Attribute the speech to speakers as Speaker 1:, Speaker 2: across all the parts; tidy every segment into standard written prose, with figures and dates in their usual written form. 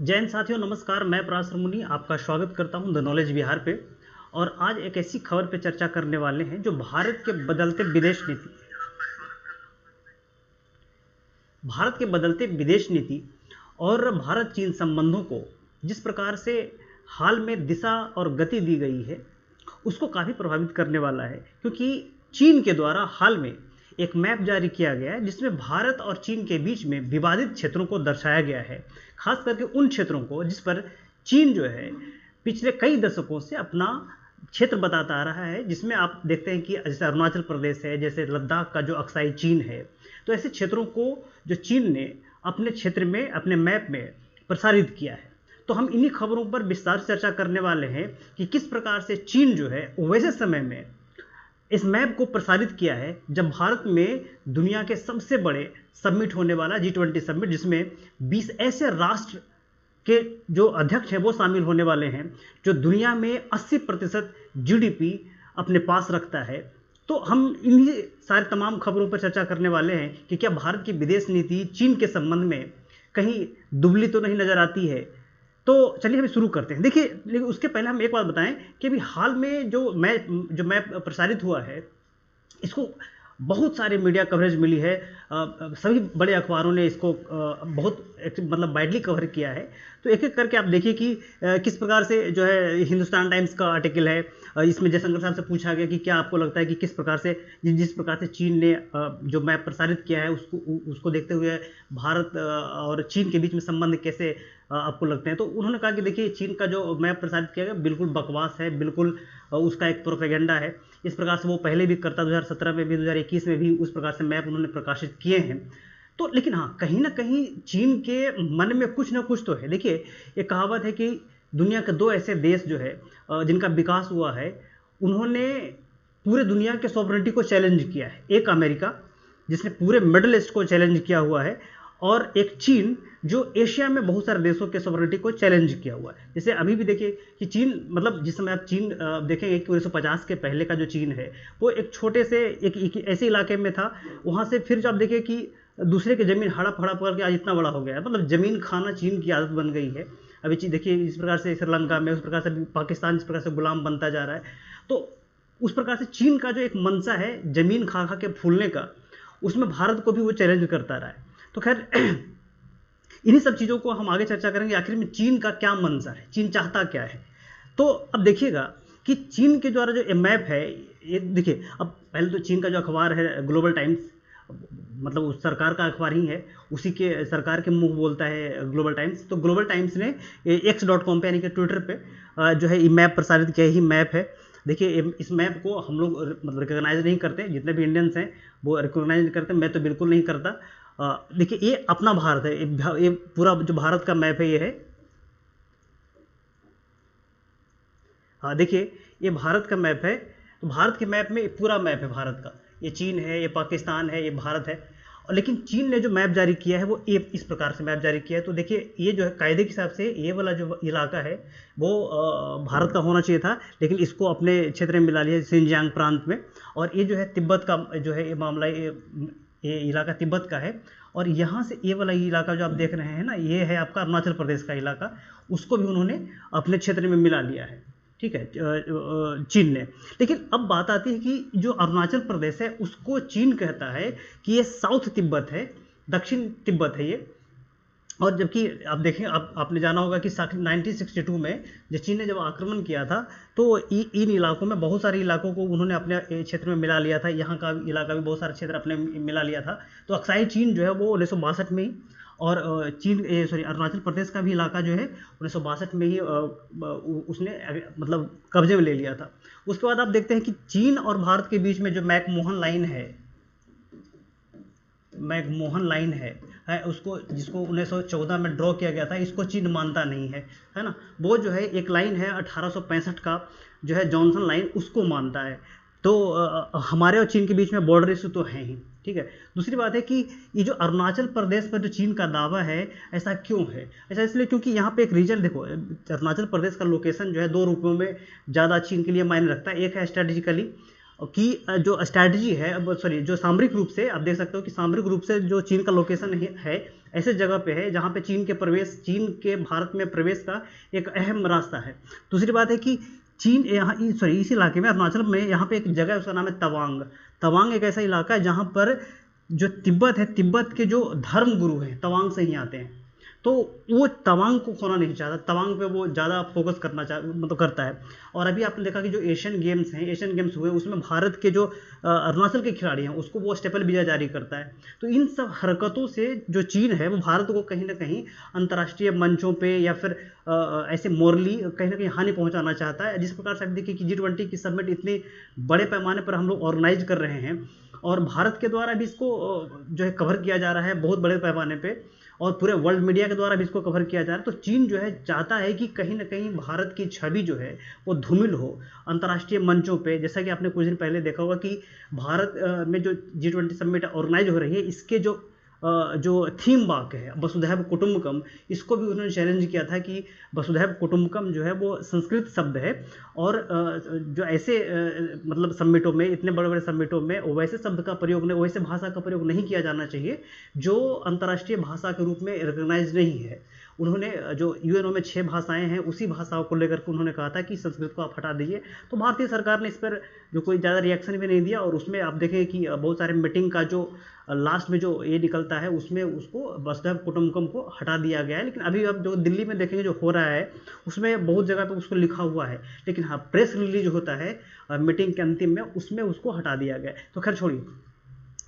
Speaker 1: जैन साथियों नमस्कार। मैं पराशर मुनि आपका स्वागत करता हूं द नॉलेज विहार पे। और आज एक ऐसी खबर पे चर्चा करने वाले हैं जो भारत के बदलते विदेश नीति और भारत चीन संबंधों को जिस प्रकार से हाल में दिशा और गति दी गई है उसको काफ़ी प्रभावित करने वाला है, क्योंकि चीन के द्वारा हाल में एक मैप जारी किया गया है जिसमें भारत और चीन के बीच में विवादित क्षेत्रों को दर्शाया गया है, खास करके उन क्षेत्रों को जिस पर चीन जो है पिछले कई दशकों से अपना क्षेत्र बताता आ रहा है, जिसमें आप देखते हैं कि जैसे अरुणाचल प्रदेश है, जैसे लद्दाख का जो अक्साई चीन है। तो ऐसे क्षेत्रों को जो चीन ने अपने क्षेत्र में अपने मैप में प्रसारित किया है। तो हम इन्हीं खबरों पर विस्तार से चर्चा करने वाले हैं कि किस प्रकार से चीन जो है वैसे समय में इस मैप को प्रसारित किया है जब भारत में दुनिया के सबसे बड़े समिट होने वाला G20 समिट, जिसमें 20 ऐसे राष्ट्र के जो अध्यक्ष हैं वो शामिल होने वाले हैं, जो दुनिया में 80% GDP अपने पास रखता है। तो हम इन्हीं सारे तमाम खबरों पर चर्चा करने वाले हैं कि क्या भारत की विदेश नीति चीन के संबंध में कहीं दुबली तो नहीं नजर आती है। तो चलिए हम शुरू करते हैं। देखिए, लेकिन उसके पहले हम एक बात बताएं कि अभी हाल में जो मैप प्रसारित हुआ है इसको बहुत सारे मीडिया कवरेज मिली है। सभी बड़े अखबारों ने इसको बहुत मतलब वाइडली कवर किया है। तो एक एक करके आप देखिए कि किस प्रकार से जो है हिंदुस्तान टाइम्स का आर्टिकल है, इसमें जयशंकर साहब से पूछा गया कि क्या आपको लगता है कि किस प्रकार से जिस प्रकार से चीन ने जो मैप प्रसारित किया है उसको देखते हुए भारत और चीन के बीच में संबंध कैसे आपको लगते हैं। तो उन्होंने कहा कि देखिए, चीन का जो मैप प्रसारित किया गया बिल्कुल बकवास है, बिल्कुल उसका एक प्रोपेगेंडा है। इस प्रकार से वो पहले भी करता, 2017 में भी 2021 में भी उस प्रकार से मैप उन्होंने प्रकाशित किए हैं। तो लेकिन हाँ, कहीं ना कहीं चीन के मन में कुछ ना कुछ तो है। देखिए, एक कहावत है कि दुनिया के दो ऐसे देश जो है जिनका विकास हुआ है, उन्होंने पूरे दुनिया के सॉवरेनिटी को चैलेंज किया है। एक अमेरिका जिसने पूरे मिडल ईस्ट को चैलेंज किया हुआ है, और एक चीन जो एशिया में बहुत सारे देशों के सॉवरेनिटी को चैलेंज किया हुआ है। जैसे अभी भी देखिए कि चीन, मतलब जिस समय आप चीन देखेंगे कि 1950 के पहले का जो चीन है वो एक छोटे से एक ऐसे इलाके में था। वहाँ से फिर जब देखिए कि दूसरे की ज़मीन हड़प हड़प करके आज इतना बड़ा हो गया है। मतलब ज़मीन खाना चीन की आदत बन गई है। अभी देखिए इस प्रकार से श्रीलंका में, उस प्रकार से पाकिस्तान जिस प्रकार से गुलाम बनता जा रहा है। तो उस प्रकार से चीन का जो एक मंशा है ज़मीन खा खा के फूलने का, उसमें भारत को भी वो चैलेंज करता रहा है। तो खैर इन्हीं सब चीज़ों को हम आगे चर्चा करेंगे, आखिर में चीन का क्या मंशा है, चीन चाहता क्या है। तो अब देखिएगा कि चीन के द्वारा जो मैप है, ये देखिए, अब पहले तो चीन का जो अखबार है ग्लोबल टाइम्स, मतलब उस सरकार का अखबार ही है, उसी के सरकार के मुंह बोलता है ग्लोबल टाइम्स। तो ग्लोबल टाइम्स ने x.com पे यानी कि ट्विटर पे जो है ये मैप प्रसारित किया ही मैप है। देखिए, इस मैप को हम लोग मतलब रिकॉग्नाइज नहीं करते, जितने भी इंडियंस हैं वो रिकॉग्नाइज नहीं करते, मैं तो बिल्कुल नहीं करता। देखिए, ये अपना भारत है, ये पूरा जो भारत का मैप है ये है। हाँ देखिए, ये भारत का मैप है। तो भारत के मैप में पूरा मैप है भारत का। ये चीन है, ये पाकिस्तान है, ये भारत है। और लेकिन चीन ने जो मैप जारी किया है वो ये इस प्रकार से मैप जारी किया है। तो देखिए, ये जो है कायदे के हिसाब से ये वाला जो इलाका है वो भारत का होना चाहिए था, लेकिन इसको अपने क्षेत्र में मिला लिया सिंजियांग प्रांत में। और ये जो है तिब्बत का जो है ये मामला, ये इलाका तिब्बत का है। और यहाँ से ये वाला इलाका जो आप देख रहे हैं ना, ये है आपका अरुणाचल प्रदेश का इलाका, उसको भी उन्होंने अपने क्षेत्र में मिला लिया है। ठीक है, चीन ने। लेकिन अब बात आती है कि जो अरुणाचल प्रदेश है उसको चीन कहता है कि ये साउथ तिब्बत है, दक्षिण तिब्बत है ये। और जबकि आप देखें, आपने जाना होगा कि 1962 में जब चीन ने जब आक्रमण किया था तो इन इलाकों में बहुत सारे इलाकों को उन्होंने अपने क्षेत्र में मिला लिया था। यहाँ का इलाका भी बहुत सारे क्षेत्र अपने मिला लिया था। तो अक्साई चीन जो है वो 1962 में ही, और अरुणाचल प्रदेश का भी इलाका जो है 1962 में ही उसने मतलब कब्जे में ले लिया था। उसके बाद आप देखते हैं कि चीन और भारत के बीच में जो मैकमोहन लाइन है उसको, जिसको 1914 में ड्रॉ किया गया था, इसको चीन मानता नहीं है ना। वो जो है एक लाइन है 1865 का जो है जॉनसन लाइन, उसको मानता है। तो हमारे और चीन के बीच में बॉर्डर इशू तो है ही। ठीक है, दूसरी बात है कि ये जो अरुणाचल प्रदेश पर जो चीन का दावा है, ऐसा क्यों है? ऐसा इसलिए क्योंकि यहाँ पे एक रीजन देखो, अरुणाचल प्रदेश का लोकेशन जो है दो रूपों में ज़्यादा चीन के लिए मायने रखता है। एक है स्ट्रेटेजिकली, की जो स्ट्रैटेजी है, अब सॉरी जो सामरिक रूप से आप देख सकते हो कि सामरिक रूप से जो चीन का लोकेशन है ऐसे जगह पे है जहाँ पे चीन के भारत में प्रवेश का एक अहम रास्ता है। दूसरी बात है कि चीन यहाँ सॉरी इस इलाके में अरुणाचल में यहाँ पे एक जगह है उसका नाम है तवांग। तवांग एक ऐसा इलाका है जहाँ पर जो तिब्बत है, तिब्बत के जो धर्म गुरु हैं तवांग से ही आते हैं, तो वो तवांग को खोना नहीं चाहता, तवांग पे वो ज़्यादा फोकस करना मतलब करता है। और अभी आपने देखा कि जो एशियन गेम्स हैं, एशियन गेम्स हुए उसमें भारत के जो अरुणाचल के खिलाड़ी हैं उसको वो स्टेपल वीज़ा जारी करता है। तो इन सब हरकतों से जो चीन है वो भारत को कहीं ना कहीं अंतर्राष्ट्रीय मंचों पे या फिर ऐसे मोरली कहीं ना कहीं हानि पहुंचाना चाहता है। जिस प्रकार से आप देखिए कि G20 की समिट इतने बड़े पैमाने पर हम लोग ऑर्गेनाइज कर रहे हैं और भारत के द्वारा भी इसको जो है कवर किया जा रहा है बहुत बड़े पैमाने पे, और पूरे वर्ल्ड मीडिया के द्वारा भी इसको कवर किया जा रहा है। तो चीन जो है चाहता है कि कहीं ना कहीं भारत की छवि जो है वो धूमिल हो अंतर्राष्ट्रीय मंचों पे। जैसा कि आपने कुछ दिन पहले देखा होगा कि भारत में जो G20 समिट ऑर्गेनाइज हो रही है इसके जो थीम वाक्य है वसुधैव कुटुंबकम, इसको भी उन्होंने चैलेंज किया था कि वसुधैव कुटुंबकम जो है वो संस्कृत शब्द है और जो ऐसे मतलब समिटों में, इतने बड़े बड़े समिटों में वैसे शब्द का प्रयोग नहीं, वैसे भाषा का प्रयोग नहीं किया जाना चाहिए जो अंतर्राष्ट्रीय भाषा के रूप में रिकग्नाइज नहीं है। उन्होंने जो यूएनओ में 6 भाषाएं हैं उसी भाषाओं को लेकर के उन्होंने कहा था कि संस्कृत को आप हटा दीजिए। तो भारतीय सरकार ने इस पर जो कोई ज़्यादा रिएक्शन भी नहीं दिया और उसमें आप देखें कि बहुत सारे मीटिंग का जो लास्ट में जो ये निकलता है उसमें उसको वसुधैव कुटुंबकम को हटा दिया गया है। लेकिन अभी अब जो दिल्ली में देखेंगे जो हो रहा है उसमें बहुत जगह पे उसको लिखा हुआ है, लेकिन हाँ प्रेस रिलीज होता है मीटिंग के अंतिम में उसमें उसको हटा दिया गया है। तो खैर छोड़िए,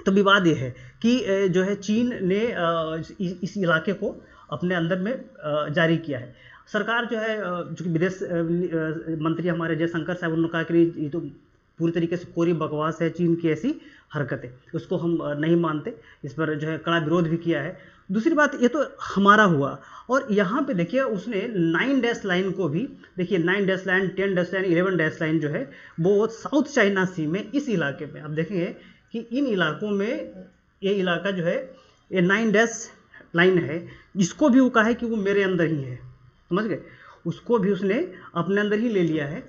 Speaker 1: तो विवाद ये है कि जो है चीन ने इस इलाके को अपने अंदर में जारी किया है। सरकार जो है जो कि विदेश मंत्री हमारे जयशंकर साहब उन्होंने कहा कि ये तो पूरी तरीके से कोरी बकवास है, चीन की ऐसी हरकतें उसको हम नहीं मानते, इस पर जो है कड़ा विरोध भी किया है। दूसरी बात ये तो हमारा हुआ, और यहाँ पे देखिए उसने 9 डैश लाइन को भी देखिए 9 dash line, 10 dash line, 11 dash line जो है वो साउथ चाइना सी में इस इलाके में आप देखेंगे कि इन इलाकों में ये इलाका जो है ये 9 डैश लाइन है, जिसको भी वो कहा है कि वो मेरे अंदर ही है, समझ गए, उसको भी उसने अपने अंदर ही ले लिया है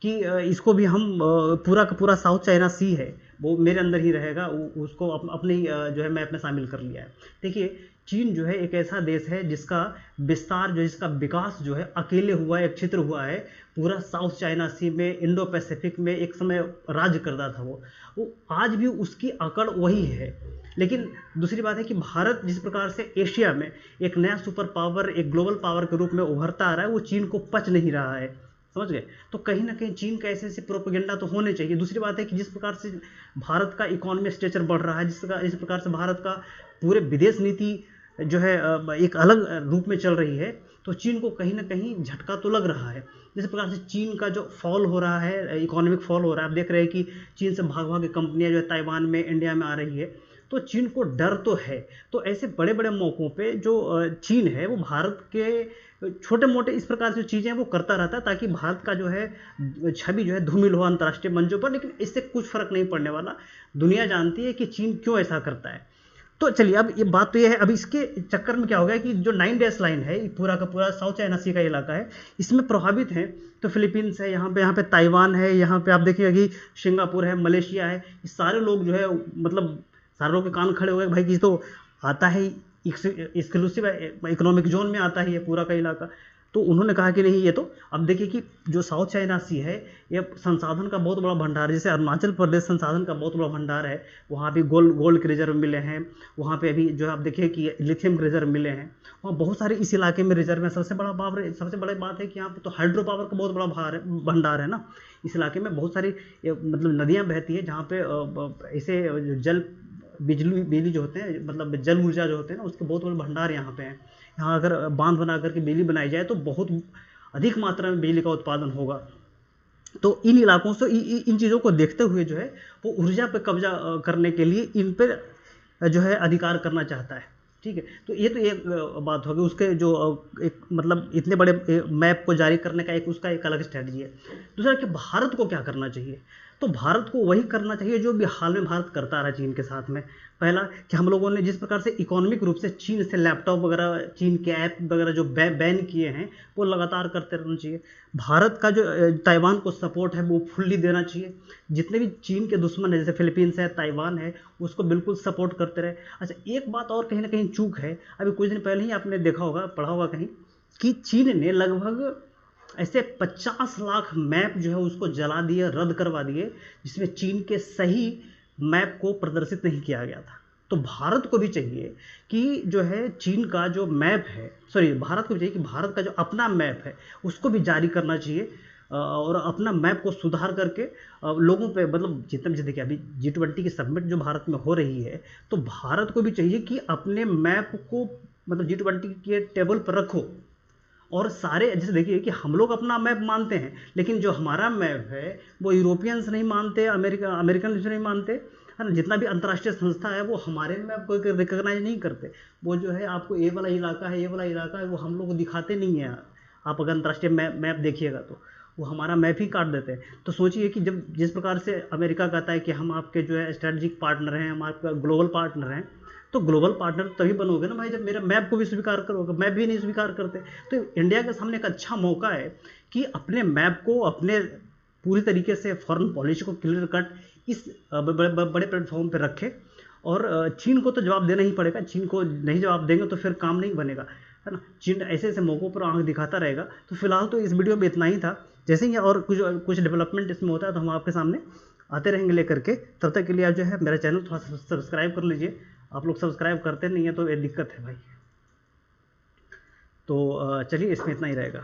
Speaker 1: कि इसको भी हम पूरा का पूरा साउथ चाइना सी है वो मेरे अंदर ही रहेगा, उसको अपने जो है मैं अपने शामिल कर लिया है। देखिए चीन जो है एक ऐसा देश है जिसका विस्तार जो जिसका विकास जो है अकेले हुआ है, एक क्षेत्र हुआ है पूरा साउथ चाइना सी में, इंडो पैसिफिक में एक समय राज्य करता था वो आज भी उसकी अकड़ वही है। लेकिन दूसरी बात है कि भारत जिस प्रकार से एशिया में एक नया सुपर पावर, एक ग्लोबल पावर के रूप में उभरता आ रहा है वो चीन को पच नहीं रहा है, समझ गए। तो कहीं ना कहीं चीन का ऐसे प्रोपेगेंडा तो होने चाहिए। दूसरी बात है कि जिस प्रकार से भारत का इकोनॉमी स्ट्रक्चर बढ़ रहा है, जिस प्रकार से भारत का पूरे विदेश नीति जो है एक अलग रूप में चल रही है, तो चीन को कहीं ना कहीं झटका तो लग रहा है। जिस प्रकार से चीन का जो फॉल हो रहा है, इकोनॉमिक फॉल हो रहा है, आप देख रहे हैं कि चीन से भाग भाग के कंपनियां जो है ताइवान में, इंडिया में आ रही है, तो चीन को डर तो है। तो ऐसे बड़े बड़े मौक़ों पे जो चीन है वो भारत के छोटे मोटे इस प्रकार से चीज़ें वो करता रहता है ताकि भारत का जो है छवि जो है धूमिल हो अंतर्राष्ट्रीय मंचों पर, लेकिन इससे कुछ फर्क नहीं पड़ने वाला। दुनिया जानती है कि चीन क्यों ऐसा करता है। तो चलिए अब ये बात तो ये है, अब इसके चक्कर में क्या हो गया कि जो 9 डैश लाइन है पूरा का पूरा साउथ चाइना सी का इलाका है, इसमें प्रभावित है तो फिलीपींस है, यहाँ पे ताइवान है, यहाँ पे आप देखिएगा कि सिंगापुर है, मलेशिया है, ये सारे लोग जो है मतलब सारे लोग के कान खड़े हो गए भाई कि तो आता है एक्सक्लूसिव इकोनॉमिक जोन में आता है ये पूरा का इलाका। तो उन्होंने कहा कि नहीं ये तो अब देखिए कि जो साउथ चाइना सी है ये संसाधन का बहुत बड़ा भंडार है, जैसे अरुणाचल प्रदेश संसाधन का बहुत बड़ा भंडार है, वहाँ भी गोल्ड के रिजर्व मिले हैं, वहाँ पे अभी जो है आप देखिए कि लिथियम के रिजर्व मिले हैं, वहाँ बहुत सारे इस इलाके में रिजर्व है। सबसे बड़ी बात है कि यहाँ पे तो हाइड्रो पावर का बहुत बड़ा भंडार है ना, इस इलाके में बहुत सारी मतलब नदियाँ बहती है जहाँ पे ऐसे जल बिजली जो होते हैं मतलब जल ऊर्जा जो होते हैं ना उसके बहुत बड़े भंडार यहाँ पे हैं। यहाँ अगर बांध बना करके बिजली बनाई जाए तो बहुत अधिक मात्रा में बिजली का उत्पादन होगा। तो इन इलाकों से इन चीज़ों को देखते हुए जो है वो ऊर्जा पे कब्जा करने के लिए इन पर जो है अधिकार करना चाहता है, ठीक है। तो ये तो एक बात होगी, उसके जो एक मतलब इतने बड़े मैप को जारी करने का एक उसका एक अलग स्ट्रैटेजी है। दूसरा कि भारत को क्या करना चाहिए, तो भारत को वही करना चाहिए जो भी हाल में भारत करता रहा चीन के साथ में। पहला कि हम लोगों ने जिस प्रकार से इकोनॉमिक रूप से चीन से लैपटॉप वगैरह, चीन के ऐप वगैरह जो बैन किए हैं, वो लगातार करते रहना चाहिए। भारत का जो ताइवान को सपोर्ट है वो फुल्ली देना चाहिए। जितने भी चीन के दुश्मन है, जैसे फिलीपींस है, ताइवान है, उसको बिल्कुल सपोर्ट करते रहे। अच्छा, एक बात और कहीं ना कहीं चूक है, अभी कुछ दिन पहले ही आपने देखा होगा, पढ़ा होगा कहीं, कि चीन ने लगभग ऐसे 50 लाख मैप जो है उसको जला दिए, रद्द करवा दिए, जिसमें चीन के सही मैप को प्रदर्शित नहीं किया गया था। तो भारत को भी चाहिए कि जो है चीन का जो मैप है, सॉरी, भारत को भी चाहिए कि भारत का जो अपना मैप है उसको भी जारी करना चाहिए, और अपना मैप को सुधार करके लोगों पे, मतलब जितने भी, देखिए अभी G20 की समिट जो भारत में हो रही है, तो भारत को भी चाहिए कि अपने मैप को, मतलब G20 के टेबल पर रखो, और सारे, जैसे देखिए कि हम लोग अपना मैप मानते हैं, लेकिन जो हमारा मैप है वो यूरोपियंस नहीं मानते, अमेरिकन नहीं मानते, है ना। जितना भी अंतर्राष्ट्रीय संस्था है वो हमारे मैप को रिकॉग्नाइज नहीं करते। वो जो है आपको ये वाला इलाका है, ये वाला इलाका है, वो हम लोग को दिखाते नहीं है। आप अगर अंतर्राष्ट्रीय मैप देखिएगा तो वो हमारा मैप ही काट देते हैं। तो सोचिए कि जब जिस प्रकार से अमेरिका कहता है कि हम आपके जो है स्ट्रेटजिक पार्टनर हैं, हम आपका ग्लोबल पार्टनर हैं, तो ग्लोबल पार्टनर तभी बनोगे ना भाई जब मेरे मैप को भी स्वीकार करोगे। मैप भी नहीं स्वीकार करते। तो इंडिया के सामने एक अच्छा मौका है कि अपने मैप को, अपने पूरी तरीके से फॉरेन पॉलिसी को क्लियर कट इस बड़े प्लेटफॉर्म पे रखे, और चीन को तो जवाब देना ही पड़ेगा। चीन को नहीं जवाब देंगे तो फिर काम नहीं बनेगा, है ना। चीन ऐसे ऐसे मौक़ों पर आंख दिखाता रहेगा। तो फिलहाल तो इस वीडियो में इतना ही था। जैसे ही और कुछ डेवलपमेंट इसमें होता है तो हम आपके सामने आते रहेंगे लेकर के। तब तक के लिए आप जो है मेरा चैनल थोड़ा सब्सक्राइब कर लीजिए। आप लोग सब्सक्राइब करते नहीं है तो ये दिक्कत है भाई। तो चलिए, इसमें इतना ही रहेगा।